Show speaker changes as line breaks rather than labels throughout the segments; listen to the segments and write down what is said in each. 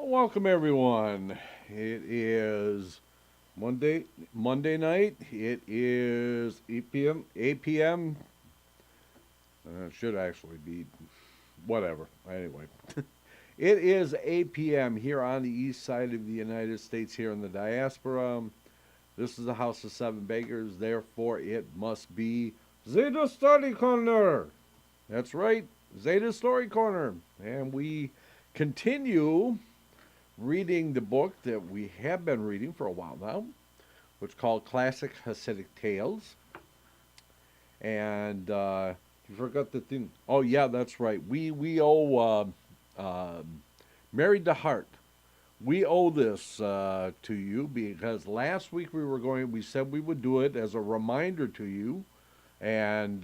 Welcome everyone. It is Monday night. It is 8 p.m. 8 p.m. It should actually be whatever. Anyway, it is 8 p.m. here on the east side of the United States, here in the diaspora. This is the House of Seven Beggars. Therefore, it must be Zeyde Study Corner. That's right, Zeyde Story Corner, and we continue reading the book that we have been reading for a while now, which is called Classic Hasidic Tales. And you forgot the thing. Oh yeah, that's right. We owe Married to Heart. We owe this to you because last week we said we would do it as a reminder to you, and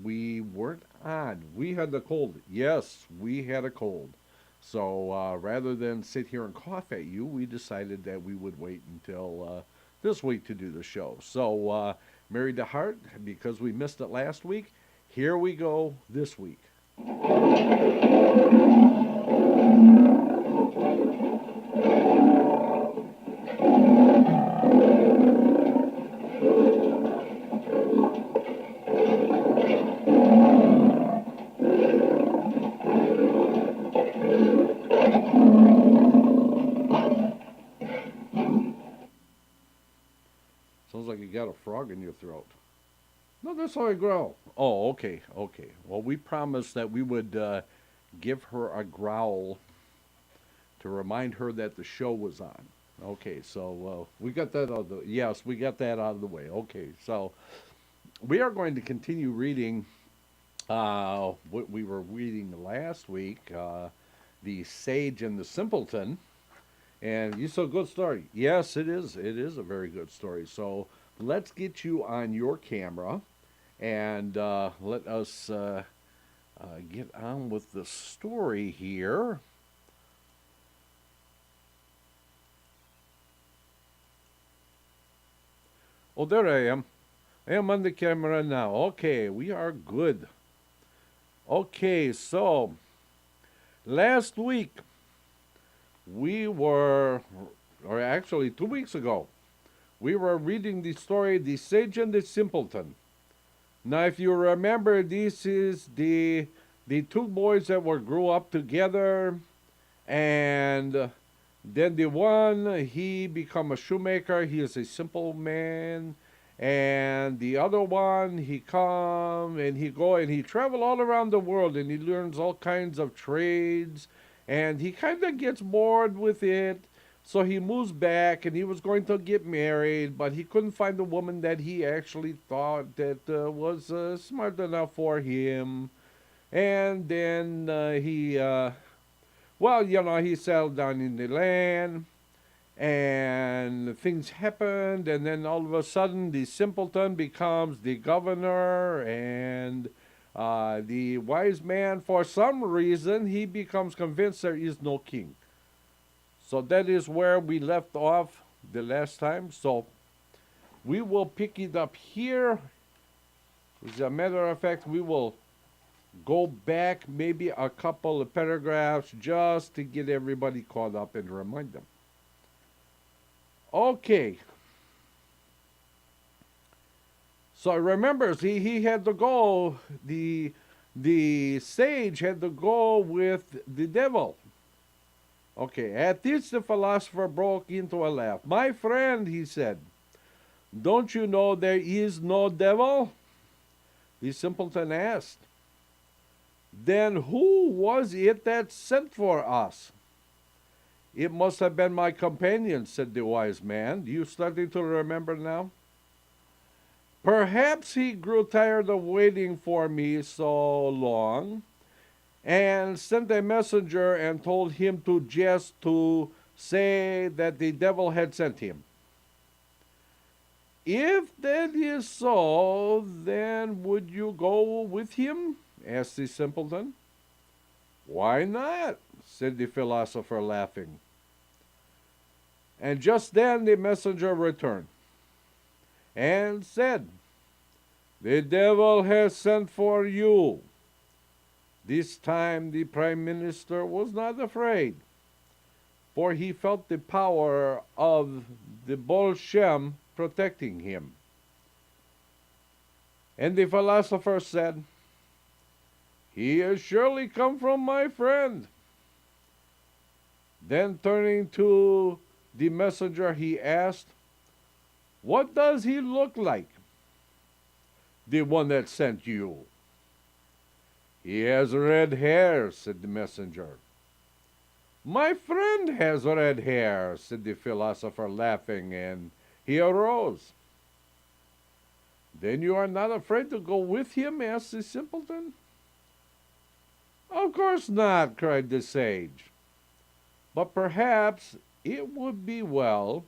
we weren't on. We had the cold. Yes, we had a cold. So rather than sit here and cough at you, we decided that we would wait until this week to do the show. So Married to Heart, because we missed it last week, here we go this week. Sounds like you got a frog in your throat. No, that's how I growl. Oh, okay. Well, we promised that we would give her a growl to remind her that the show was on. Okay, so we got that out of the yes, we got that out of the way. Okay, so we are going to continue reading what we were reading last week, the Sage and the Simpleton. And you said good story. Yes, it is. It is a very good story. So let's get you on your camera and let us get on with the story here. Oh, there I am. I am on the camera now. Okay, we are good. Okay, so last week or actually 2 weeks ago, we were reading the story, The Sage and the Simpleton. Now, if you remember, this is the two boys that grew up together, and then the one, he become a shoemaker. He is a simple man. And the other one, he come and he travel all around the world, and he learns all kinds of trades, and he kind of gets bored with it. So he moves back, and he was going to get married, but he couldn't find a woman that he actually thought that was smart enough for him. And then he settled down in the land, and things happened, and then all of a sudden the simpleton becomes the governor, and the wise man, for some reason, he becomes convinced there is no king. So that is where we left off the last time. So we will pick it up here. As a matter of fact, we will go back maybe a couple of paragraphs just to get everybody caught up and remind them. Okay. So remember, he had to go, the sage had to go with the devil. Okay, at this the philosopher broke into a laugh. My friend, he said, don't you know there is no devil? The simpleton asked. Then who was it that sent for us? It must have been my companion, said the wise man. You starting to remember now? Perhaps he grew tired of waiting for me so long, and sent a messenger and told him to say that the devil had sent him. If that is so, then would you go with him? Asked the simpleton. Why not? Said the philosopher, laughing. And just then the messenger returned and said, the devil has sent for you. This time the prime minister was not afraid. for he felt the power of the Baal Shem protecting him. And the philosopher said, "He has surely come from my friend." Then turning to the messenger, he asked, "What does he look like, the one that sent you?" "He has red hair," said the messenger. "My friend has red hair," said the philosopher, laughing, and he arose. "Then you are not afraid to go with him?" asked the simpleton. "Of course not," cried the sage. "But perhaps it would be well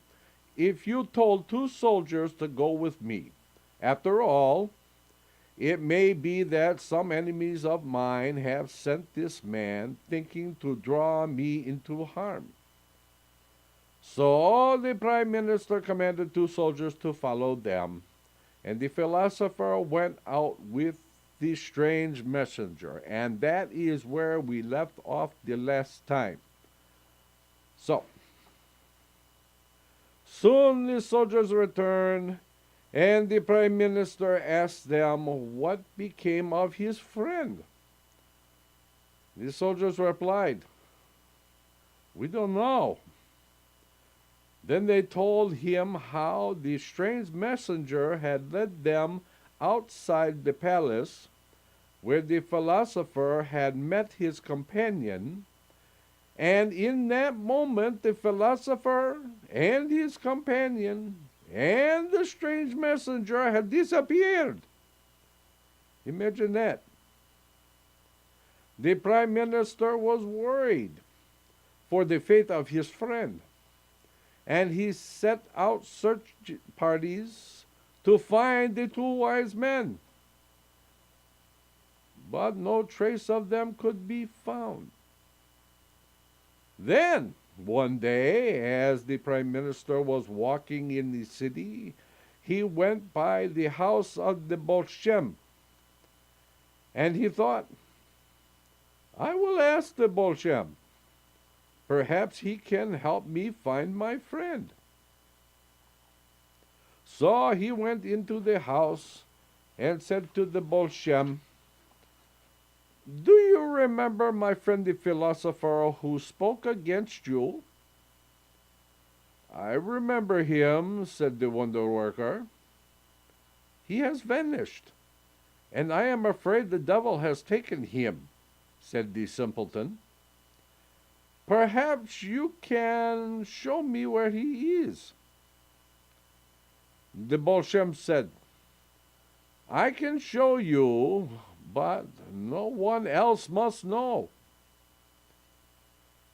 if you told 2 soldiers to go with me. After all, it may be that some enemies of mine have sent this man, thinking to draw me into harm." So the prime minister commanded 2 soldiers to follow them, and the philosopher went out with the strange messenger. And that is where we left off the last time. So, soon the soldiers returned, and the prime minister asked them what became of his friend. The soldiers replied, "We don't know." Then they told him how the strange messenger had led them outside the palace, where the philosopher had met his companion, and in that moment the philosopher and his companion and the strange messenger had disappeared. Imagine that. The prime minister was worried for the fate of his friend, and he set out search parties to find the 2 wise men. But no trace of them could be found. Then, one day, as the prime minister was walking in the city, he went by the house of the Baal Shem, and he thought, "I will ask the Baal Shem. Perhaps he can help me find my friend." So he went into the house and said to the Baal Shem, "Do you remember my friend the philosopher who spoke against you?" "I remember him," said the wonder worker. "He has vanished, and I am afraid the devil has taken him," said the simpleton. "Perhaps you can show me where he is." The Baal Shem said, "I can show you, but no one else must know."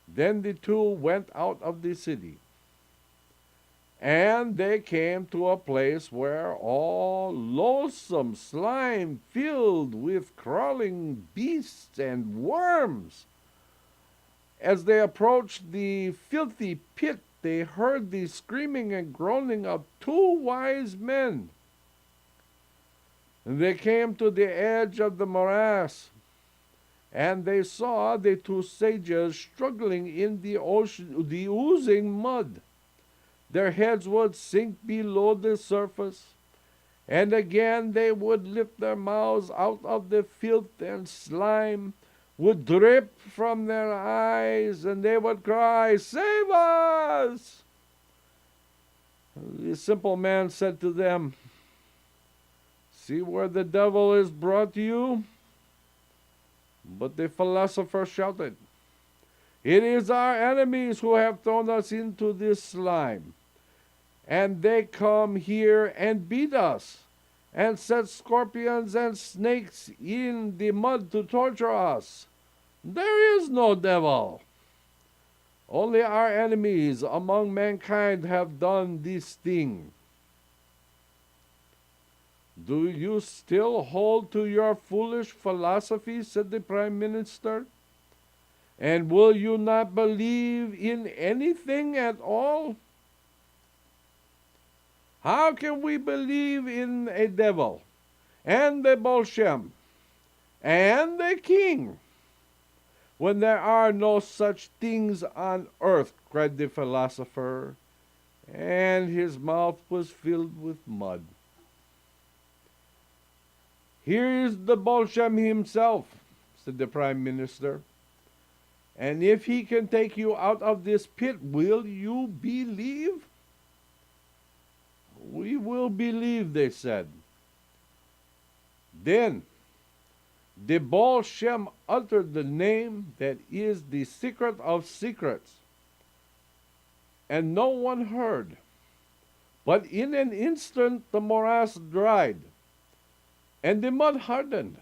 Then the 2 went out of the city, and they came to a place where all loathsome slime filled with crawling beasts and worms. As they approached the filthy pit, they heard the screaming and groaning of 2 wise men. They came to the edge of the morass, and they saw the 2 sages struggling in the oozing mud. Their heads would sink below the surface, and again they would lift their mouths out of the filth, and slime would drip from their eyes, and they would cry, "Save us!" The simple man said to them, "See where the devil is brought you?" But the philosopher shouted, "It is our enemies who have thrown us into this slime, and they come here and beat us, and set scorpions and snakes in the mud to torture us. There is no devil. Only our enemies among mankind have done this thing." "Do you still hold to your foolish philosophy?" said the prime minister. "And will you not believe in anything at all?" "How can we believe in a devil, and the Baal Shem, and the king? when there are no such things on earth, cried the philosopher, and his mouth was filled with mud. Here is the Bolsham himself, said the prime minister, and if he can take you out of this pit, will you believe? We will believe, they said. Then the Baal Shem uttered the name that is the secret of secrets, and no one heard. But in an instant the morass dried, and the mud hardened,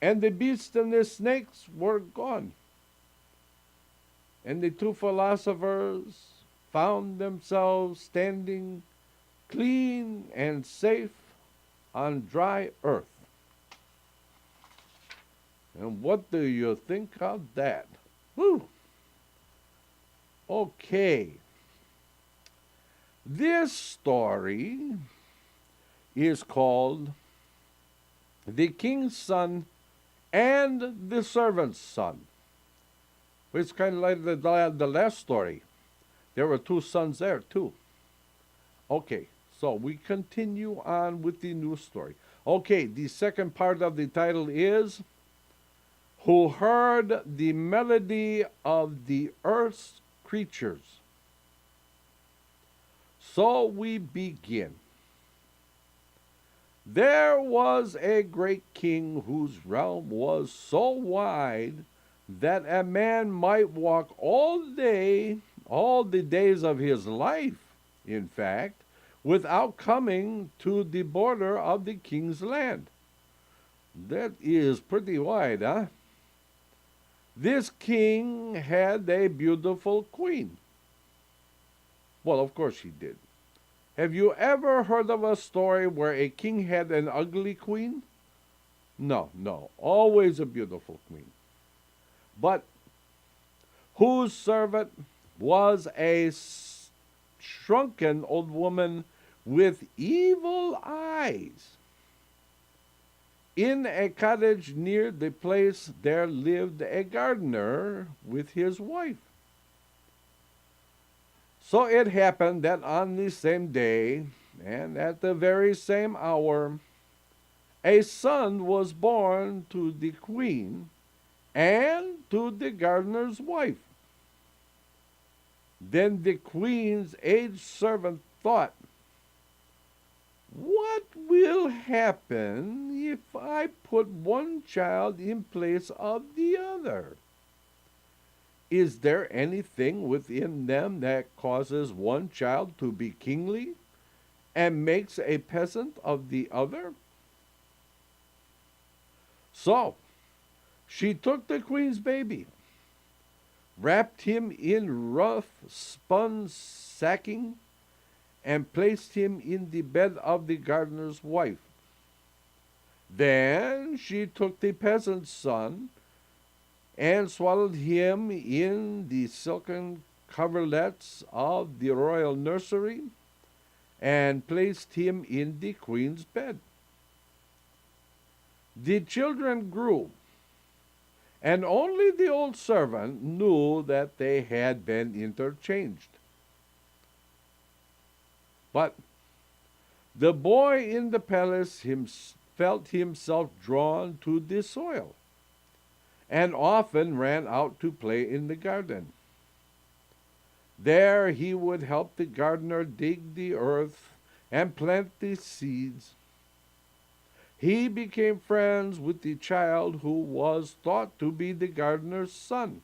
and the beasts and the snakes were gone. And the two philosophers found themselves standing clean and safe on dry earth. And what do you think of that? Whew. Okay. This story is called The King's Son and the Servant's Son. It's kind of like the last story. There were two sons there too. Okay, so we continue on with the new story. Okay, the second part of the title is Who Heard the Melody of the Earth's Creatures. So we begin. There was a great king whose realm was so wide that a man might walk all the days of his life, in fact, without coming to the border of the king's land. That is pretty wide, huh? This king had a beautiful queen. Well, of course he did. Have you ever heard of a story where a king had an ugly queen? No, always a beautiful queen. But whose servant was a shrunken old woman with evil eyes. In a cottage near the place there lived a gardener with his wife. So it happened that on the same day, and at the very same hour, a son was born to the queen and to the gardener's wife. Then the queen's aged servant thought, what will happen if I put one child in place of the other? Is there anything within them that causes one child to be kingly and makes a peasant of the other? So she took the queen's baby, wrapped him in rough spun sacking, and placed him in the bed of the gardener's wife. Then she took the peasant's son and swaddled him in the silken coverlets of the royal nursery and placed him in the queen's bed. The children grew, and only the old servant knew that they had been interchanged. But the boy in the palace felt himself drawn to the soil, and often ran out to play in the garden. There he would help the gardener dig the earth and plant the seeds. He became friends with the child who was thought to be the gardener's son.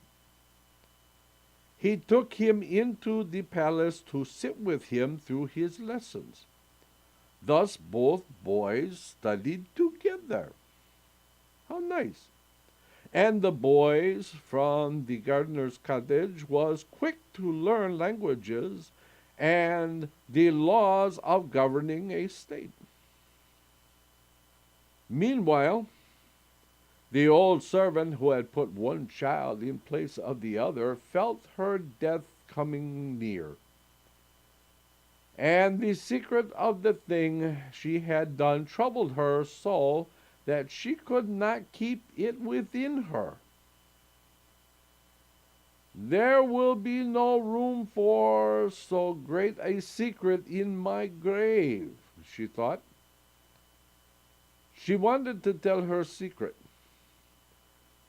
He took him into the palace to sit with him through his lessons. Thus both boys studied together. How nice. And the boys from the gardener's cottage was quick to learn languages and the laws of governing a state. Meanwhile, the old servant who had put one child in place of the other felt her death coming near. And the secret of the thing she had done troubled her so that she could not keep it within her. There will be no room for so great a secret in my grave, she thought. She wanted to tell her secret,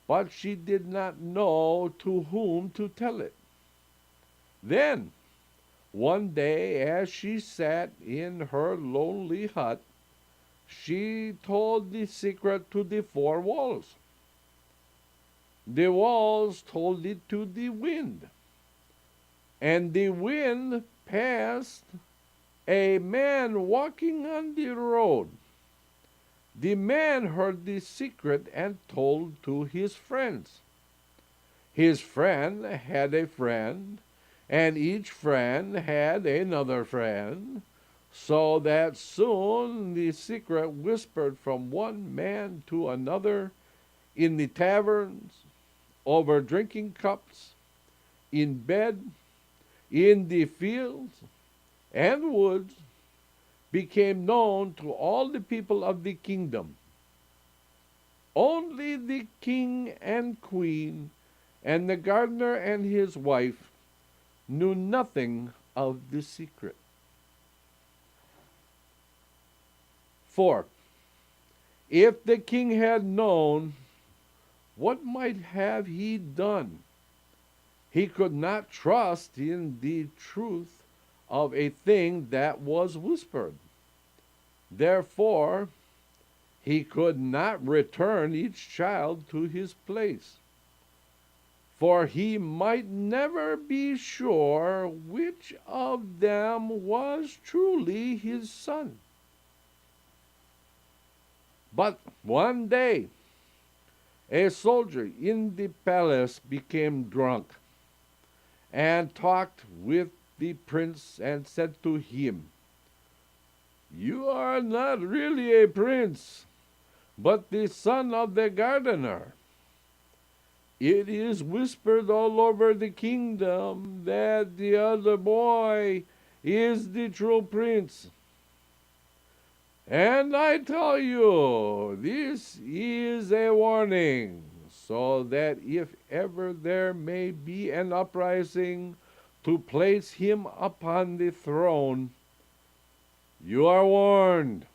but she did not know to whom to tell it. Then, one day, as she sat in her lonely hut, she told the secret to the four walls. The walls told it to the wind, and the wind passed a man walking on the road. The man heard the secret and told to his friends. His friend had a friend, and each friend had another friend, so that soon the secret whispered from one man to another in the taverns, over drinking cups, in bed, in the fields and woods, became known to all the people of the kingdom. Only the king and queen and the gardener and his wife knew nothing of the secret. 4. If the king had known, what might have he done? He could not trust in the truth of a thing that was whispered. Therefore, he could not return each child to his place, for he might never be sure which of them was truly his son. But one day, a soldier in the palace became drunk and talked with the prince and said to him, "You are not really a prince, but the son of the gardener. It is whispered all over the kingdom that the other boy is the true prince. And I tell you, this is a warning, so that if ever there may be an uprising to place him upon the throne, you are warned."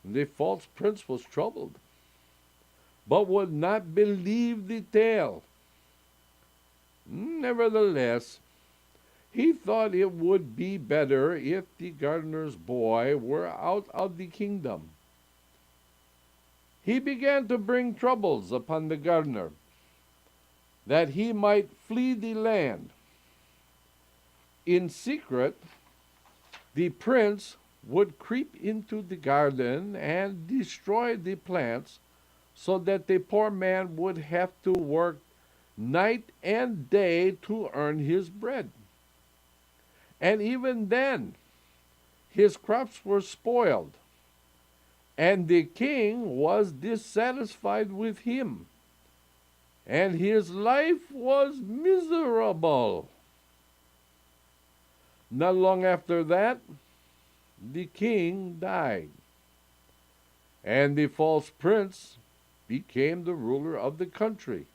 The false prince was troubled, but would not believe the tale. Nevertheless, he thought it would be better if the gardener's boy were out of the kingdom. He began to bring troubles upon the gardener, that he might flee the land. In secret, the prince would creep into the garden and destroy the plants, so that the poor man would have to work night and day to earn his bread. And even then, his crops were spoiled, and the king was dissatisfied with him, and his life was miserable. Not long after that, the king died, and the false prince became the ruler of the country.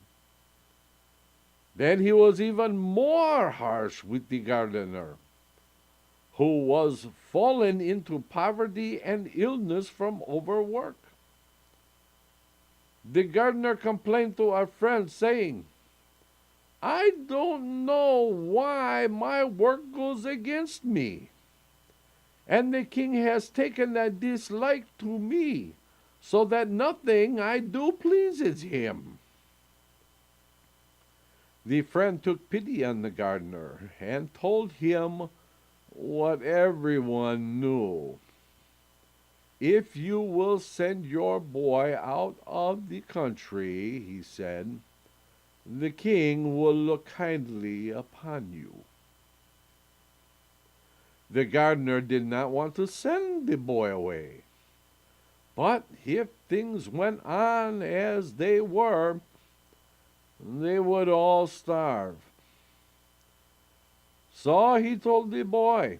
Then he was even more harsh with the gardener, who was fallen into poverty and illness from overwork. The gardener complained to our friend, saying, "I don't know why my work goes against me, and the king has taken a dislike to me, so that nothing I do pleases him." The friend took pity on the gardener and told him what everyone knew. "If you will send your boy out of the country," he said, "the king will look kindly upon you." The gardener did not want to send the boy away, but if things went on as they were, they would all starve. So he told the boy,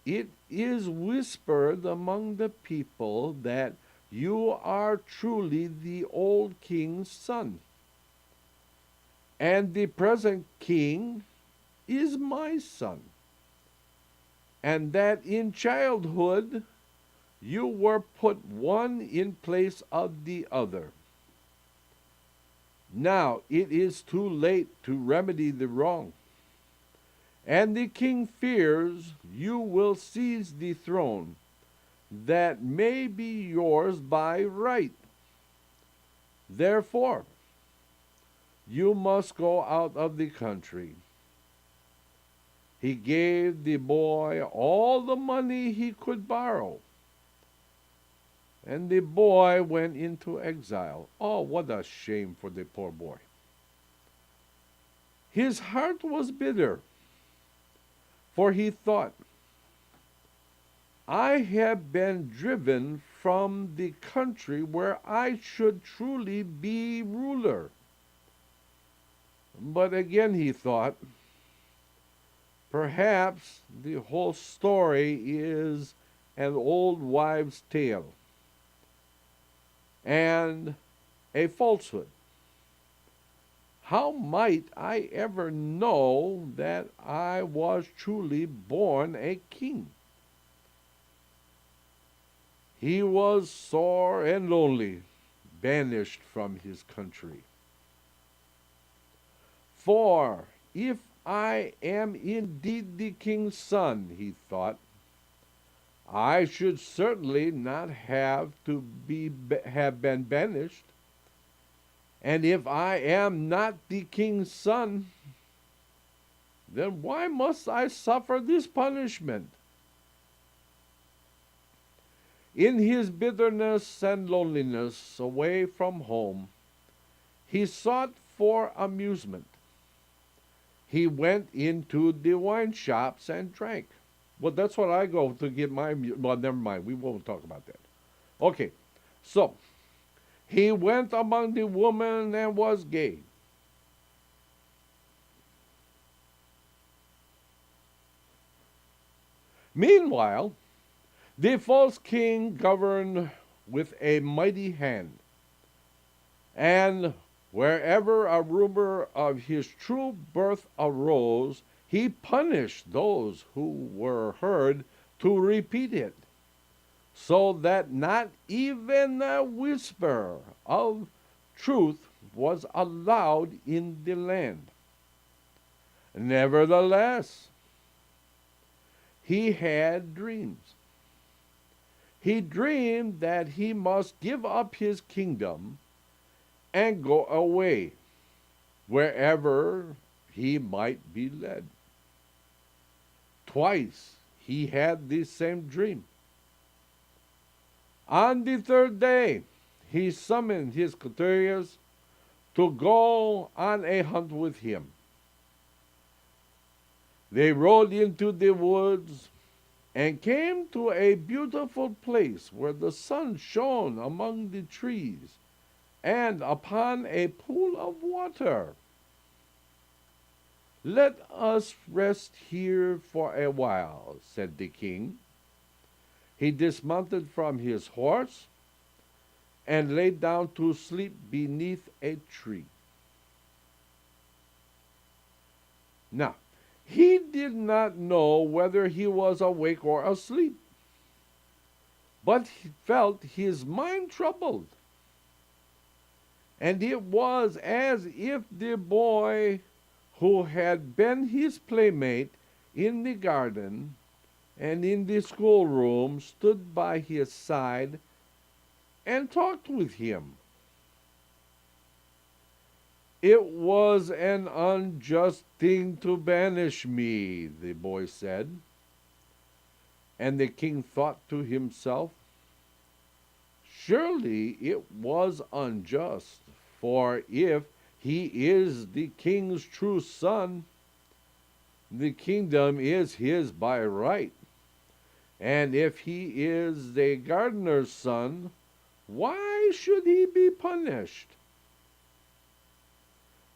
"It is whispered among the people that you are truly the old king's son. and the present king is my son, and that in childhood you were put one in place of the other. Now it is too late to remedy the wrong, and the king fears you will seize the throne that may be yours by right. Therefore, you must go out of the country. He gave the boy all the money he could borrow, and the boy went into exile. Oh, what a shame for the poor boy. His heart was bitter, for he thought, I have been driven from the country where I should truly be ruler. But again he thought, perhaps the whole story is an old wives' tale and a falsehood. How might I ever know that I was truly born a king? He was sore and lonely, banished from his country. For if I am indeed the king's son, he thought, I should certainly not have been banished. And if I am not the king's son, then why must I suffer this punishment? In his bitterness and loneliness away from home, he sought for amusement. He went into the wine shops and drank. Well, that's what I go to get my, well, never mind. We won't talk about that. Okay, so he went among the women and was gay. Meanwhile, the false king governed with a mighty hand, and wherever a rumor of his true birth arose, he punished those who were heard to repeat it, so that not even a whisper of truth was allowed in the land. Nevertheless, he had dreams. He dreamed that he must give up his kingdom and go away wherever he might be led. Twice he had this same dream. On the third day, he summoned his courtiers to go on a hunt with him. They rode into the woods and came to a beautiful place where the sun shone among the trees and upon a pool of water. Let us rest here for a while, said the king. He dismounted from his horse and lay down to sleep beneath a tree. Now, he did not know whether he was awake or asleep, but he felt his mind troubled. And it was as if the boy who had been his playmate in the garden and in the schoolroom stood by his side and talked with him. It was an unjust thing to banish me, the boy said. And the king thought to himself, surely it was unjust, for if he is the king's true son, the kingdom is his by right. And if he is the gardener's son, why should he be punished?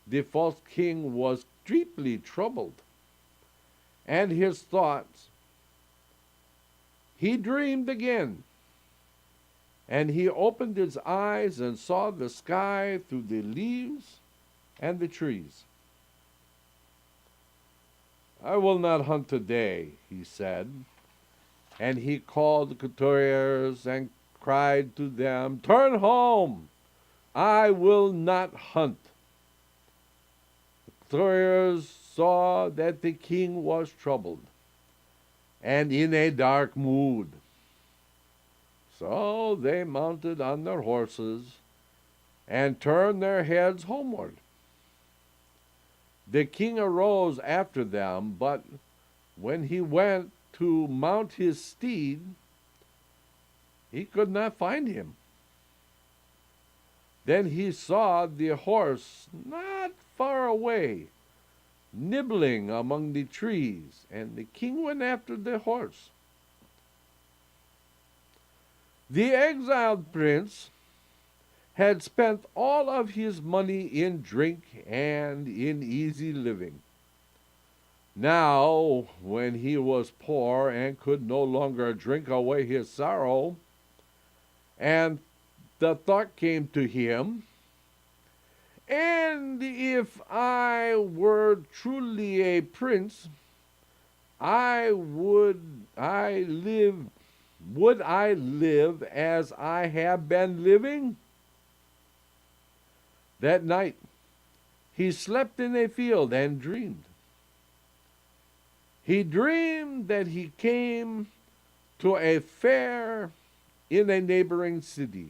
The false king was deeply troubled, and his thoughts. He dreamed again, and he opened his eyes and saw the sky through the leaves and the trees. I will not hunt today, he said. And he called the courtiers and cried to them, Turn home! I will not hunt. The courtiers saw that the king was troubled and in a dark mood. So they mounted on their horses and turned their heads homeward. The king arose after them, but when he went to mount his steed, he could not find him. Then he saw the horse not far away, nibbling among the trees, and the king went after the horse. The exiled prince had spent all of his money in drink and in easy living. Now, when he was poor and could no longer drink away his sorrow, and the thought came to him, and if I were truly a prince, would I live as I have been living? That night he slept in a field and dreamed. He dreamed that he came to a fair in a neighboring city,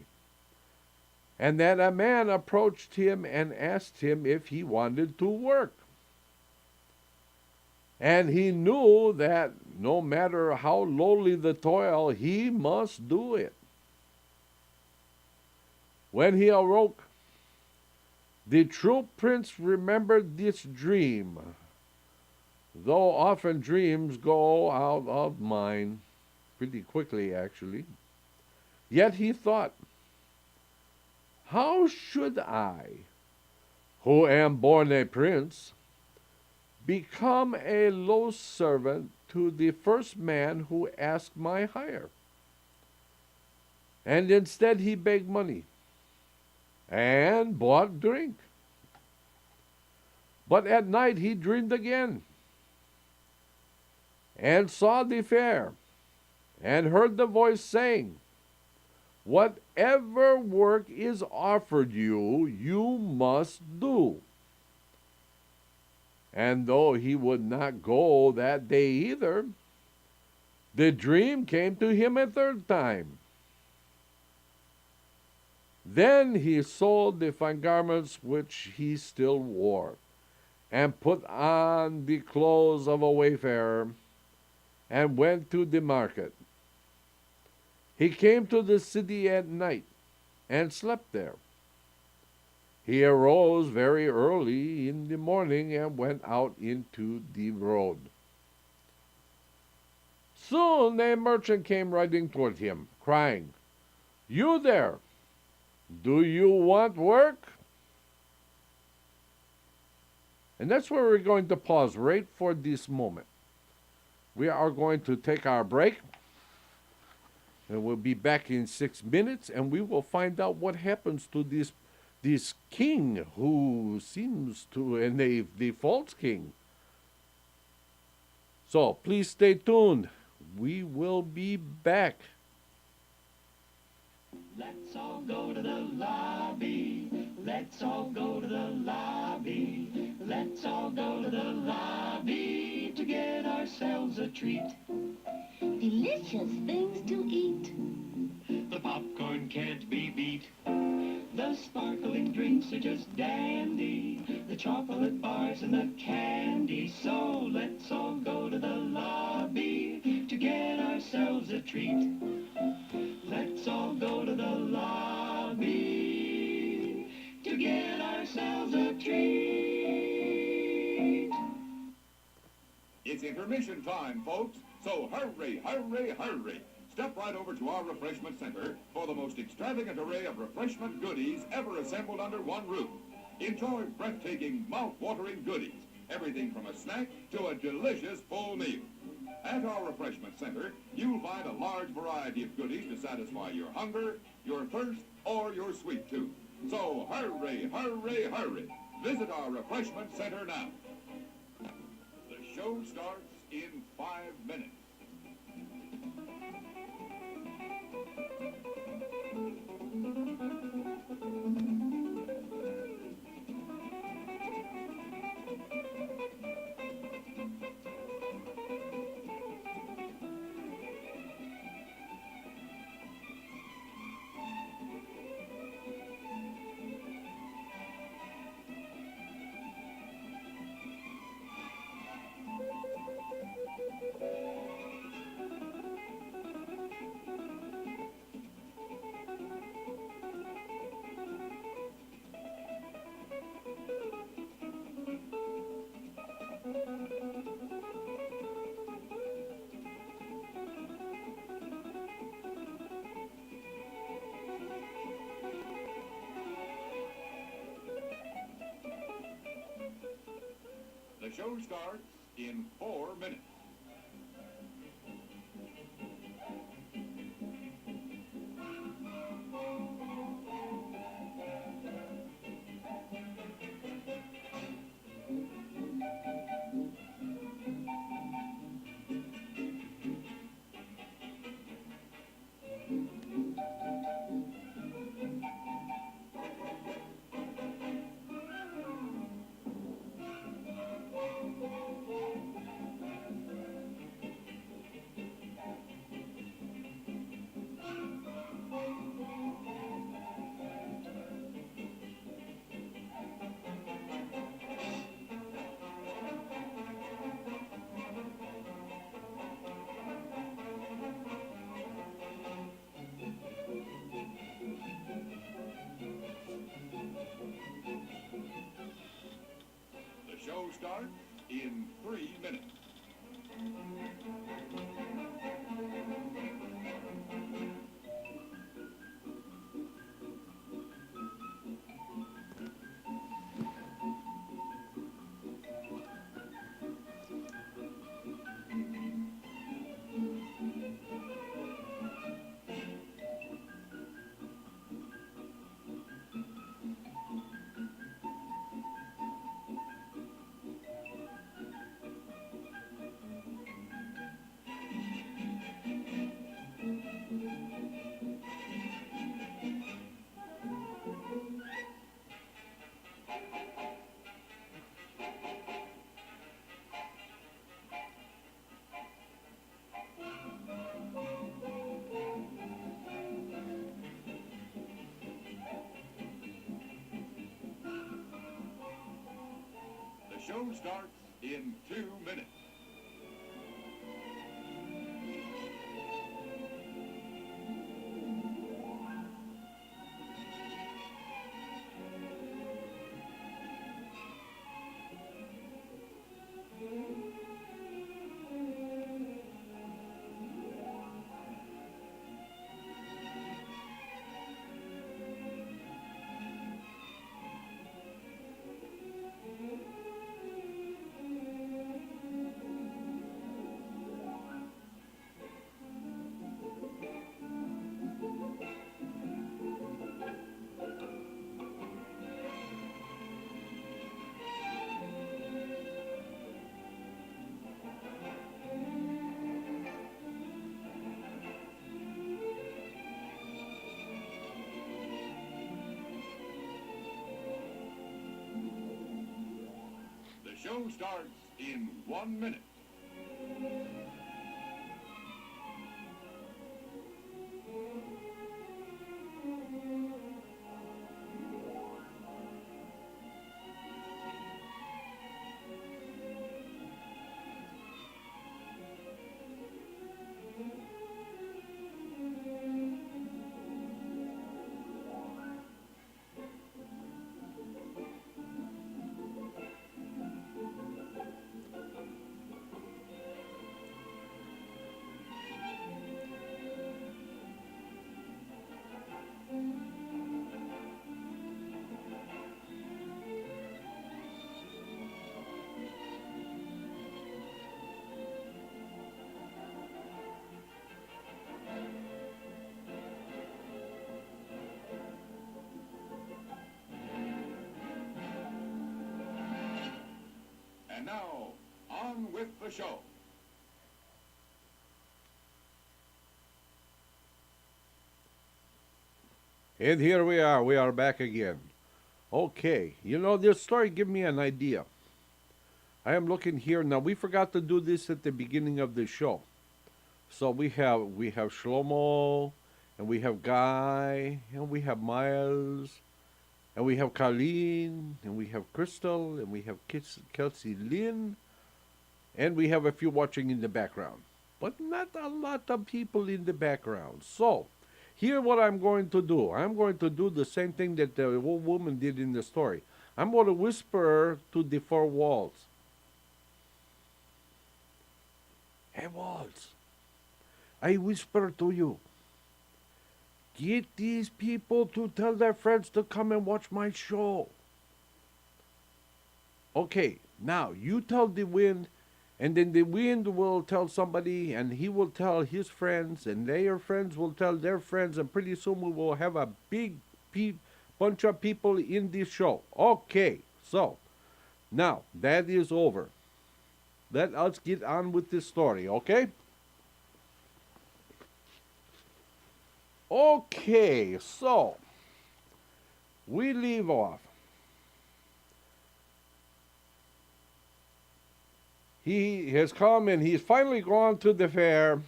and that a man approached him and asked him if he wanted to work. And he knew that no matter how lowly the toil, he must do it. When he awoke, the true prince remembered this dream, though often dreams go out of mind pretty quickly, actually. Yet he thought, how should I, who am born a prince, become a low servant to the first man who asked my hire? And instead he begged money and bought drink. But at night he dreamed again, and saw the fair, and heard the voice saying, Whatever work is offered you, you must do. And though he would not go that day either, the dream came to him a third time. Then he sold the fine garments which he still wore, and put on the clothes of a wayfarer, and went to the market. He came to the city at night, and slept there. He arose very early in the morning, and went out into the road. Soon a merchant came riding toward him, crying, You there! Do you want work? And that's where we're going to pause right for this moment. We are going to take our break, and we'll be back in 6 minutes, and we will find out what happens to this king who seems to, and the false king. So please stay tuned. We will be back.
Let's all go to the lobby. Let's all go to the lobby. Let's all go to the lobby to get ourselves a treat.
Delicious things to eat.
The popcorn can't be beat. The sparkling drinks are just dandy. The chocolate bars and the candy. So let's all go to the lobby to get ourselves a treat. Let's all go to the lobby to get ourselves a treat.
It's intermission time, folks, so hurry, hurry, hurry. Step right over to our refreshment center for the most extravagant array of refreshment goodies ever assembled under one roof. Enjoy breathtaking, mouth-watering goodies, everything from a snack to a delicious full meal. At our refreshment center, you'll find a large variety of goodies to satisfy your hunger, your thirst, or your sweet tooth. So hurry, hurry, hurry. Visit our refreshment center now. The show starts in 5 minutes. The show starts in 4 minutes. The show starts in 3 minutes. The show starts in 2 minutes. The show starts in 1 minute. on with the show.
And here we are. We are back again. Okay, this story gave me an idea. I am looking here now. We forgot to do this at the beginning of the show. So we have Shlomo, and we have Guy, and we have Miles, and we have Colleen, and we have Crystal, and we have Kelsey Lynn, and we have a few watching in the background. But not a lot of people in the background. So, here what I'm going to do. I'm going to do the same thing that the old woman did in the story. I'm going to whisper to the four walls. Hey, walls. I whisper to you. Get these people to tell their friends to come and watch my show. Okay, now you tell the wind, and then the wind will tell somebody, and he will tell his friends, and their friends will tell their friends, and pretty soon we will have a big bunch of people in this show. Okay, so now that is over. Let us get on with this story, okay? Okay, so we leave off. He has come and he's finally gone to the fair,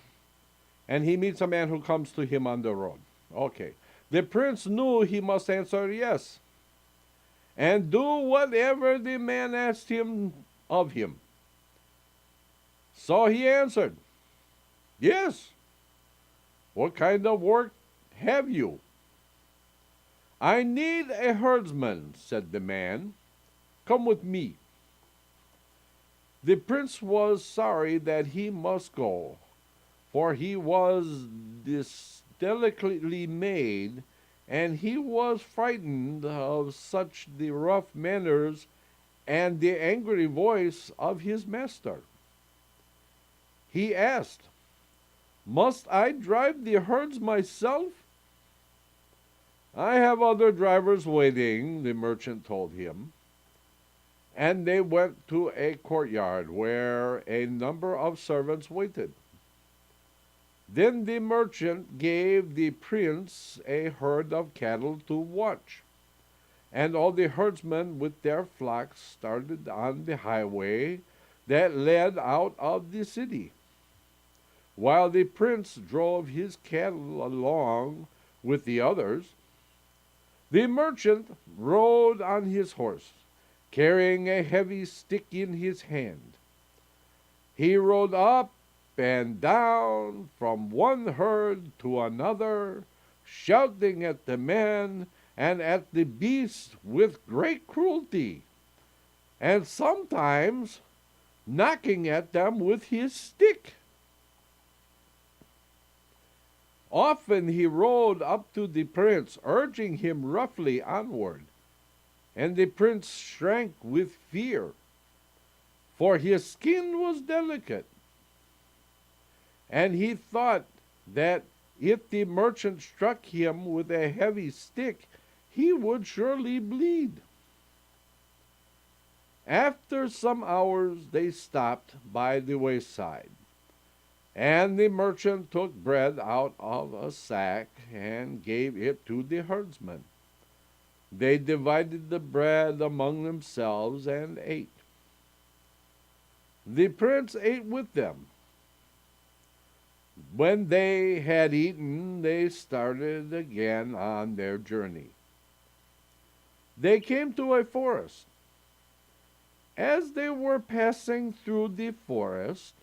and he meets a man who comes to him on the road. Okay. The prince knew he must answer yes and do whatever the man asked him of him. So he answered, "Yes. What kind of work have you?" "I need a herdsman," said the man. "Come with me." The prince was sorry that he must go, for he was delicately made, and he was frightened of such the rough manners and the angry voice of his master. He asked, "Must I drive the herds myself?" "I have other drivers waiting," the merchant told him. And they went to a courtyard where a number of servants waited. Then the merchant gave the prince a herd of cattle to watch, and all the herdsmen with their flocks started on the highway that led out of the city, while the prince drove his cattle along with the others. The merchant rode on his horse, carrying a heavy stick in his hand. He rode up and down from one herd to another, shouting at the men and at the beasts with great cruelty, and sometimes knocking at them with his stick. Often he rode up to the prince, urging him roughly onward, and the prince shrank with fear, for his skin was delicate, and he thought that if the merchant struck him with a heavy stick, he would surely bleed. After some hours they stopped by the wayside, and the merchant took bread out of a sack and gave it to the herdsmen. They divided the bread among themselves and ate. The prince ate with them. When they had eaten, they started again on their journey. They came to a forest. As they were passing through the forest,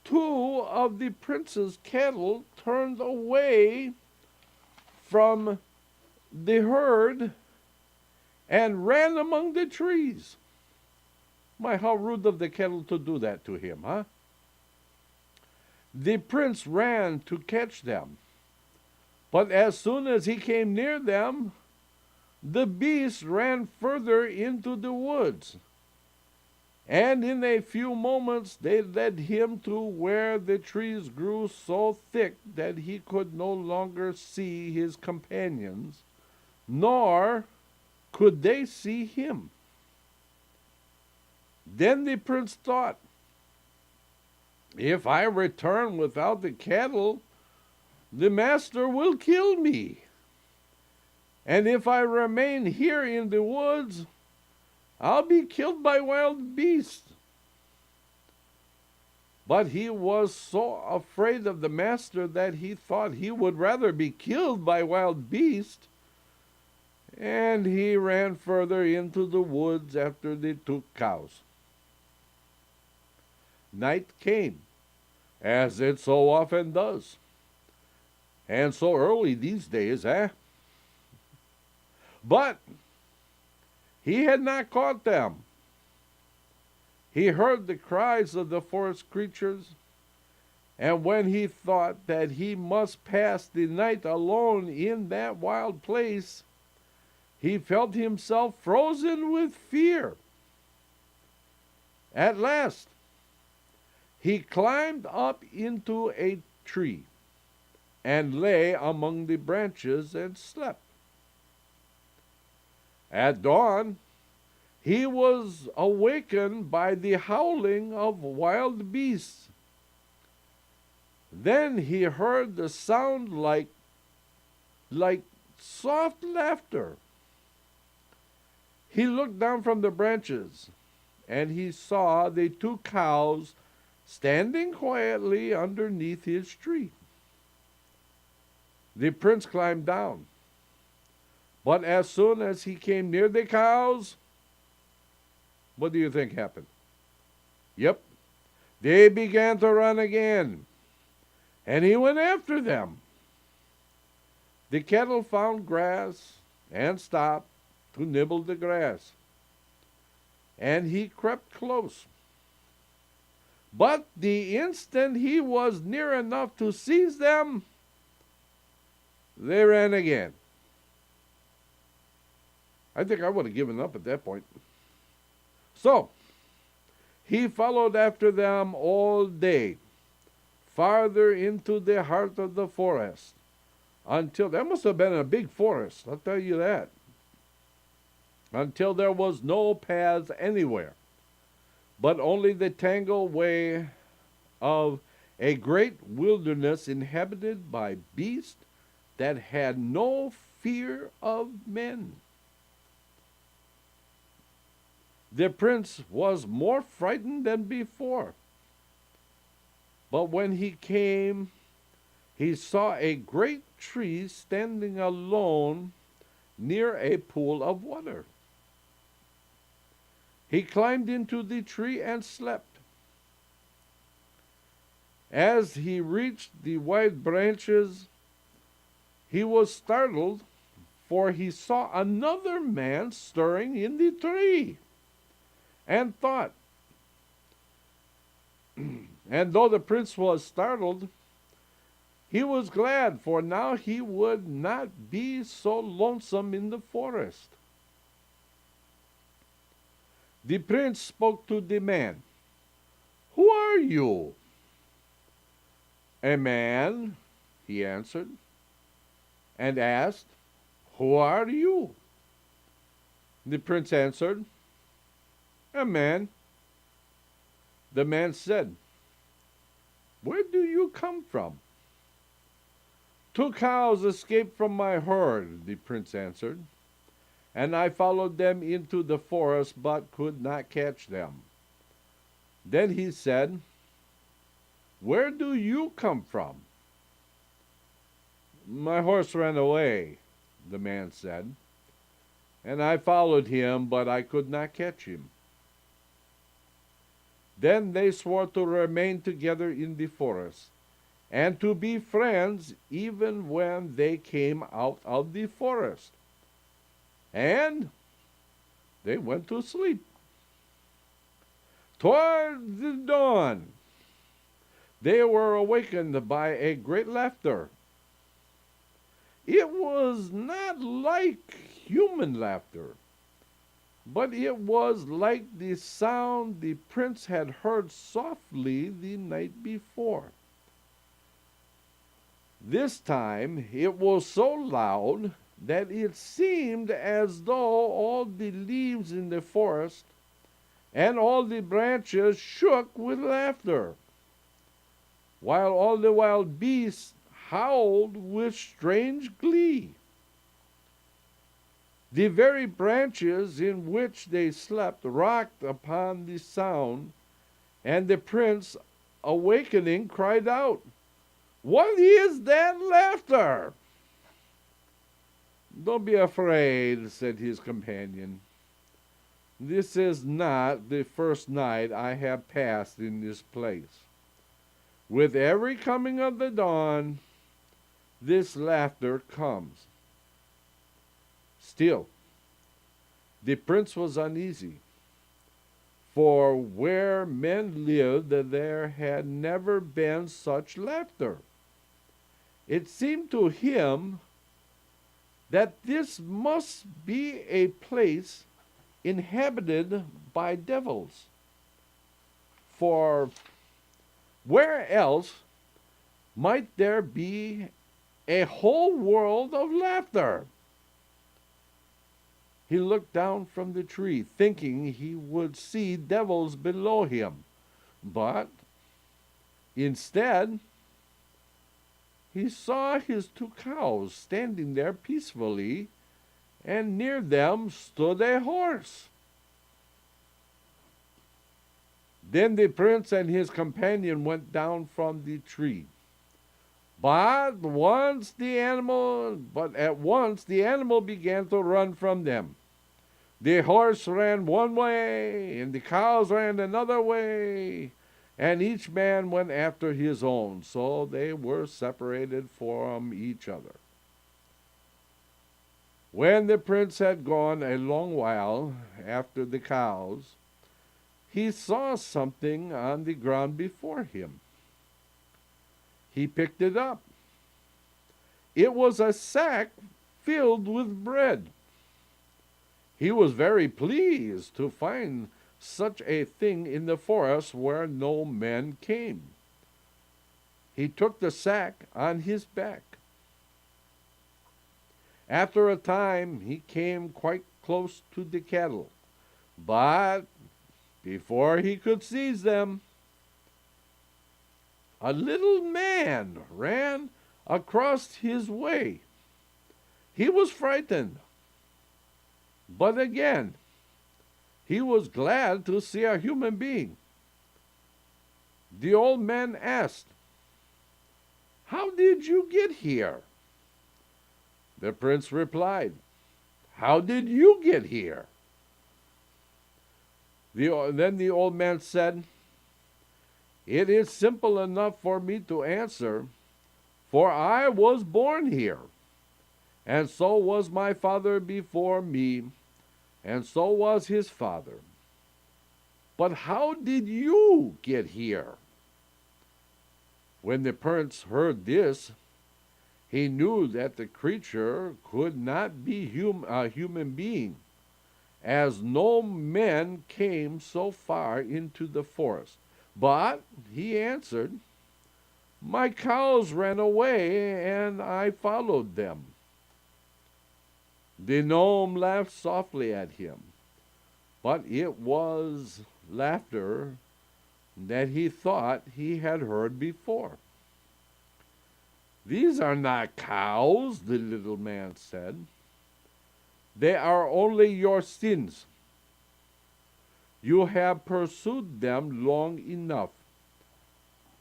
two of the prince's cattle turned away from the herd and ran among the trees. My, how rude of the cattle to do that to him, huh? The prince ran to catch them, but as soon as he came near them, the beasts ran further into the woods, and in a few moments they led him to where the trees grew so thick that he could no longer see his companions, nor could they see him. Then the prince thought, If I return without the cattle, the master will kill me. And if I remain here in the woods, I'll be killed by wild beasts. But he was so afraid of the master that he thought he would rather be killed by wild beasts, and he ran further into the woods after the 2 cows. Night came, as it so often does. And so early these days, eh? But he had not caught them. He heard the cries of the forest creatures, and when he thought that he must pass the night alone in that wild place, he felt himself frozen with fear. At last, he climbed up into a tree and lay among the branches and slept. At dawn, he was awakened by the howling of wild beasts. Then he heard the sound like soft laughter. He looked down from the branches, and he saw the 2 cows standing quietly underneath his tree. The prince climbed down, but as soon as he came near the cows, what do you think happened? Yep, they began to run again, and he went after them. The cattle found grass and stopped to nibble the grass, and he crept close. But the instant he was near enough to seize them, they ran again. I think I would have given up at that point. So, he followed after them all day, farther into the heart of the forest, until, that must have been a big forest, I'll tell you that, until there was no paths anywhere, but only the tangled way of a great wilderness inhabited by beasts that had no fear of men. The prince was more frightened than before. But when he came, he saw a great tree standing alone near a pool of water. He climbed into the tree and slept. As he reached the wide branches, he was startled, for he saw another man stirring in the tree, and thought. And though the prince was startled, he was glad, for now he would not be so lonesome in the forest. The prince spoke to the man. "Who are you?" "A man," he answered, and asked, "Who are you?" The prince answered, "A man." The man said, "Where do you come from?" "2 cows escaped from my herd," the prince answered, "and I followed them into the forest, but could not catch them." Then he said, "Where do you come from?" "My horse ran away," the man said, "and I followed him, but I could not catch him." Then they swore to remain together in the forest, and to be friends even when they came out of the forest. And they went to sleep. Toward the dawn, they were awakened by a great laughter. It was not like human laughter, but it was like the sound the prince had heard softly the night before. This time it was so loud that it seemed as though all the leaves in the forest and all the branches shook with laughter. while all the wild beasts howled with strange glee. The very branches in which they slept rocked upon the sound, and the prince, awakening, cried out, "What is that laughter?" "Don't be afraid," said his companion. "This is not the first night I have passed in this place. With every coming of the dawn, this laughter comes." Still, the prince was uneasy, for where men lived there had never been such laughter. It seemed to him that this must be a place inhabited by devils, for where else might there be a whole world of laughter? He looked down from the tree, thinking he would see devils below him, but instead he saw his 2 cows standing there peacefully, and near them stood a horse. Then the prince and his companion went down from the tree. But at once the animal began to run from them. The horse ran one way, and the cows ran another way, and each man went after his own, so they were separated from each other. When the prince had gone a long while after the cows, he saw something on the ground before him. He picked it up. It was a sack filled with bread. He was very pleased to find such a thing in the forest where no men came. He took the sack on his back. After a time, he came quite close to the cattle, but before he could seize them, a little man ran across his way. He was frightened, but again, he was glad to see a human being. The old man asked, "How did you get here?" The prince replied, "How did you get here?" Then the old man said, "It is simple enough for me to answer, for I was born here, and so was my father before me, and so was his father. But how did you get here?" When the prince heard this, he knew that the creature could not be a human being, as no men came so far into the forest. But he answered, "My cows ran away, and I followed them." The gnome laughed softly at him, but it was laughter that he thought he had heard before. "These are not cows," the little man said. "They are only your sins. You have pursued them long enough,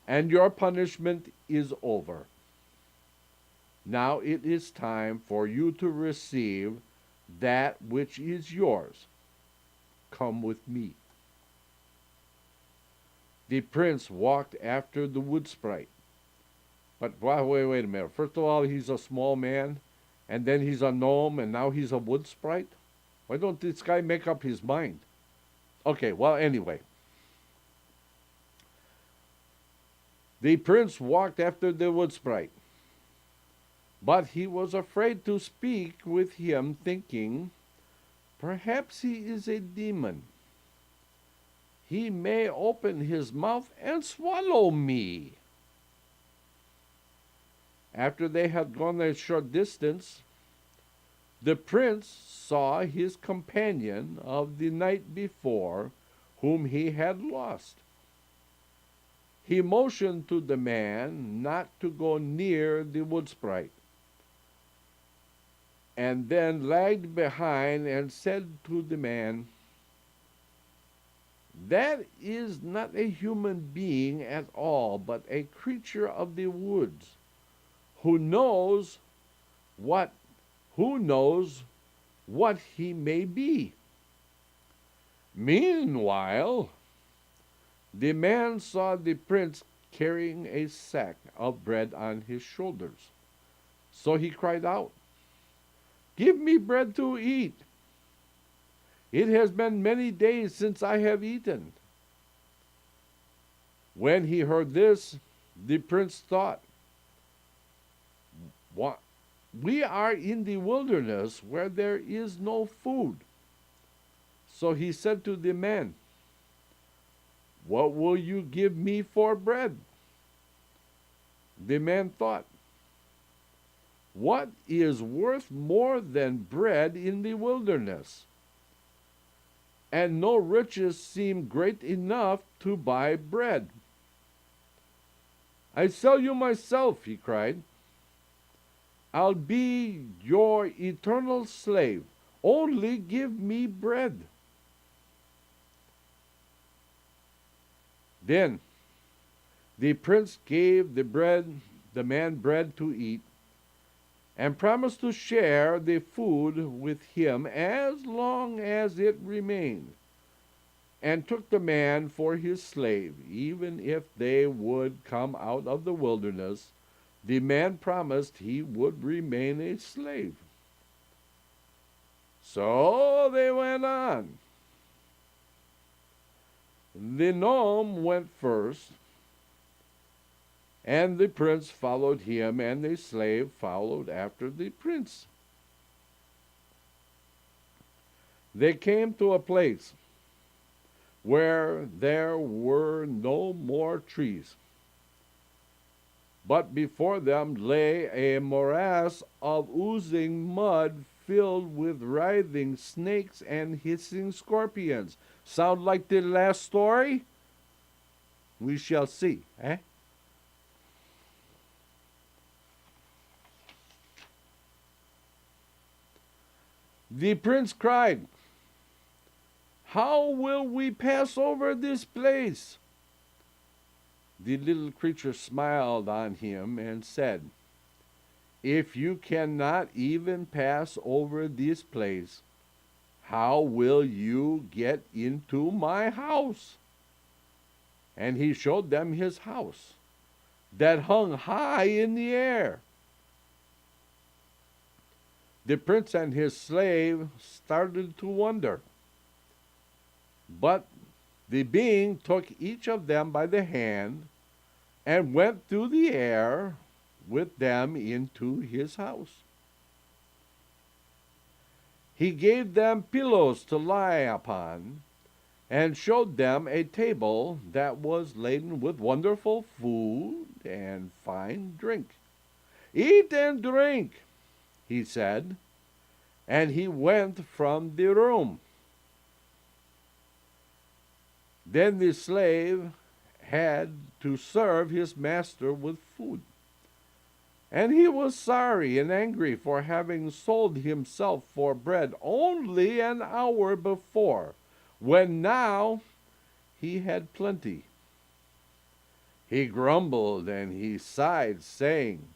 and your punishment is over. Now it is time for you to receive that which is yours. Come with me." The prince walked after the wood sprite. But wait a minute. First of all, he's a small man, and then he's a gnome, and now he's a wood sprite? Why don't this guy make up his mind? Okay, well, anyway. The prince walked after the wood sprite, but he was afraid to speak with him, thinking, "Perhaps he is a demon. He may open his mouth and swallow me." After they had gone a short distance, the prince saw his companion of the night before, whom he had lost. he motioned to the man not to go near the wood sprite, and then lagged behind and said to the man, "That is not a human being at all, but a creature of the woods, who knows what who knows what he may be." Meanwhile, the man saw the prince carrying a sack of bread on his shoulders. So he cried out, "Give me bread to eat. It has been many days since I have eaten." When he heard this, the prince thought, "What? We are in the wilderness where there is no food." So he said to the man, "What will you give me for bread?" The man thought, "What is worth more than bread in the wilderness? And no riches seem great enough to buy bread. I sell you myself," he cried. "I'll be your eternal slave. Only give me bread." Then the prince gave the man bread to eat, and promised to share the food with him as long as it remained, and took the man for his slave. Even if they would come out of the wilderness, the man promised he would remain a slave. So they went on. The gnome went first, and the prince followed him, and the slave followed after the prince. They came to a place where there were no more trees, but before them lay a morass of oozing mud filled with writhing snakes and hissing scorpions. Sound like the last story? We shall see, eh? The prince cried, "How will we pass over this place?" The little creature smiled on him and said, "If you cannot even pass over this place, how will you get into my house?" And he showed them his house that hung high in the air. The prince and his slave started to wonder, but the being took each of them by the hand and went through the air with them into his house. He gave them pillows to lie upon, and showed them a table that was laden with wonderful food and fine drink. "Eat and drink," he said, and he went from the room. Then the slave had to serve his master with food, and he was sorry and angry for having sold himself for bread only an hour before, when now he had plenty. He grumbled and he sighed, saying,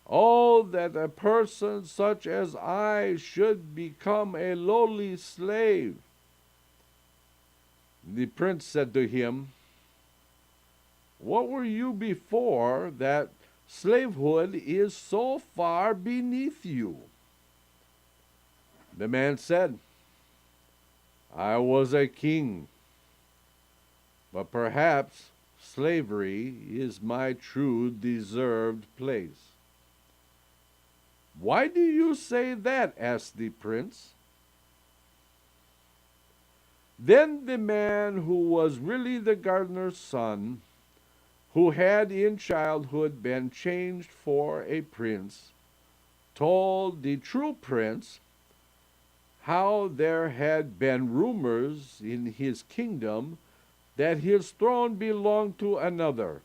"Oh, that a person such as I should become a lowly slave." The prince said to him, "What were you before that slavehood is so far beneath you?" The man said, "I was a king, but perhaps slavery is my true deserved place." "Why do you say that?" asked the prince. Then the man who was really the gardener's son, who had in childhood been changed for a prince, told the true prince how there had been rumors in his kingdom that his throne belonged to another,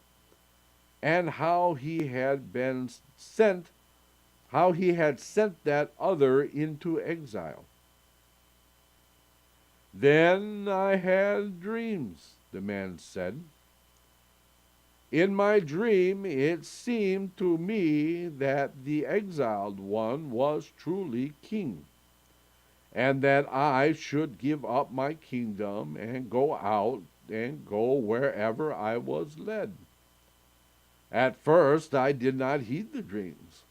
and how he had sent that other into exile. Then I had dreams, the man said. In my dream it seemed to me that the exiled one was truly king, and that I should give up my kingdom and go out and go wherever I was led. At first I did not heed the dreams,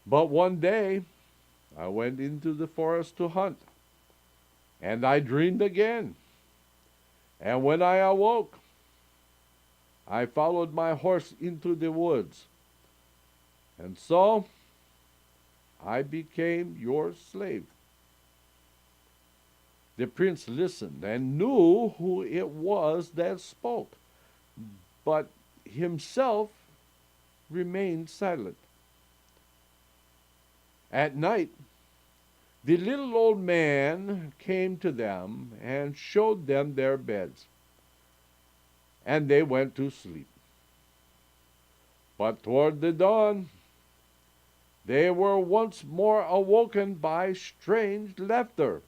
but one day I went into the forest to hunt, and I dreamed again. And when I awoke, I followed my horse into the woods, and so I became your slave. The prince listened and knew who it was that spoke, but himself remained silent. At night, the little old man came to them and showed them their beds, and they went to sleep. But toward the dawn, they were once more awoken by strange laughter.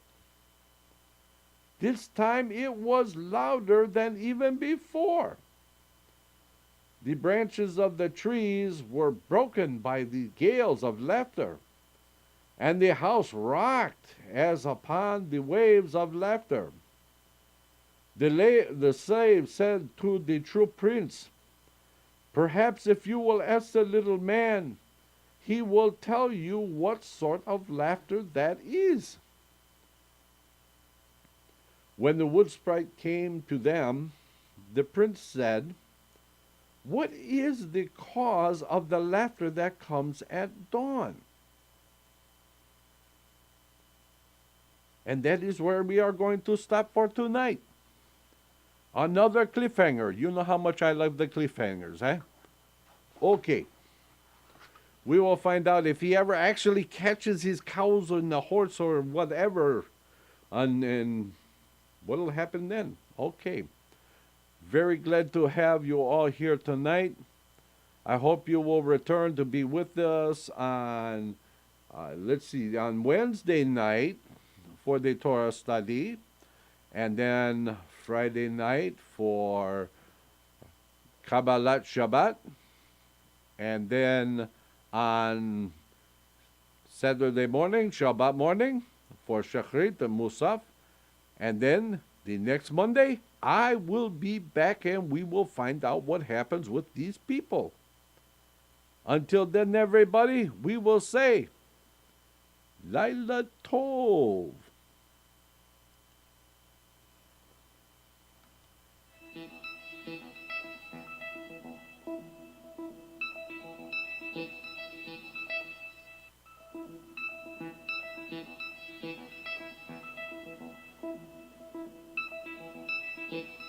This time it was louder than even before. The branches of the trees were broken by the gales of laughter, and the house rocked as upon the waves of laughter. The slave said to the true prince, "Perhaps if you will ask the little man, he will tell you what sort of laughter that is." When the wood sprite came to them, the prince said, "What is the cause of the laughter that comes at dawn?" And that is where we are going to stop for tonight. Another cliffhanger. You know how much I love the cliffhangers, eh? Okay. We will find out if he ever actually catches his cows on the horse or whatever, and what will happen then. Okay. Very glad to have you all here tonight. I hope you will return to be with us on, on Wednesday night for the Torah study, and then Friday night for Kabbalat Shabbat, and then on Saturday morning, Shabbat morning, for Shachrit and Musaf, and then the next Monday, I will be back and we will find out what happens with these people. Until then, everybody, we will say, Laila Tov.
Thank you.